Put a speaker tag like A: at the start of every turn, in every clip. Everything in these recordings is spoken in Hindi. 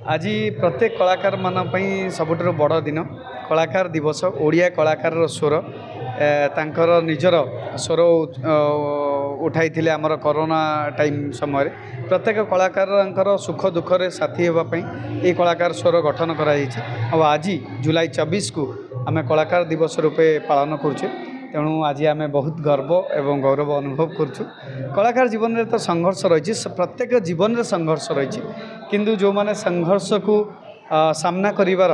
A: आज प्रत्येक कलाकार मान सबुठ बड़ दिन कलाकार दिवस ओडिया कलाकार स्वर तांकर निजर स्वर उठाई आमर कोरोना टाइम समय प्रत्येक कलाकार सुख दुखरे साथी होगापी ये कलाकार स्वर गठन कर आज जुलाई 24 को आम कलाकार दिवस रूपे पालन करुचे। तेणु आज आम बहुत गर्व एवं गौरव अनुभव करुँ। कलाकार जीवन में तो संघर्ष रही प्रत्येक जीवन में संघर्ष रही किंतु जो माने संघर्ष को सामना करिवार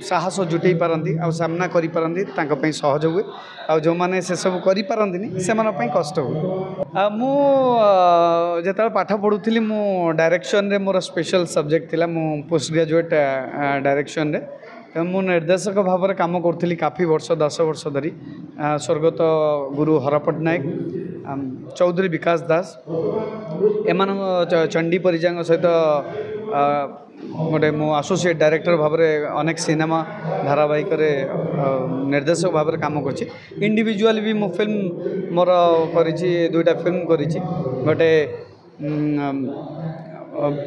A: साहस जुटई पारती आ सामना करि पारती तांको पई सहज हुए आ जो माने से सब करि पारंतिनी से मन पई कष्ट हुए। मु जेता पाठ पढुथिली मु डायरेक्शन रे मोर स्पेशल सब्जेक्ट थिला मु पोस्ट ग्रेजुएट डायरेक्शन रे मु निर्देशक भाव में काम करी काफ़ी वर्ष 10 वर्ष धरी स्वर्गत गुरु हर पट्टनायक चौधरी विकास दास एम चंडी परिजा सहित गोटे मो एसोसिएट डायरेक्टर भाव में अनेक सिनेमा धारावाहिक निर्देशक भाव में काम कर इंडिविजुअल भी मो फिल्म मोर कर दुईटा फिल्म कर गोटे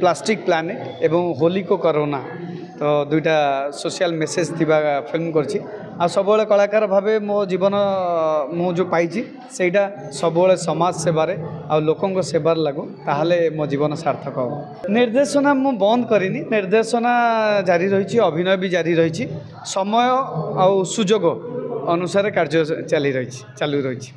A: प्लास्टिक प्लानेट एवं होली को कोरोना तो दुईटा सोशल मेसेज थिबा फिल्म करछि आ सबोले कलाकार भावे मो जीवन मु जो पाइछि सेटा सबोले समाज सेवारे आ लोकन को सेवार लागो ताहले मो जीवन सार्थक हो। निर्देशना मु बंद करिनी, निर्देशना जारी रही, अभिनय भी जारी रही, समय आ सुजोग अनुसार कार्य चालू रही।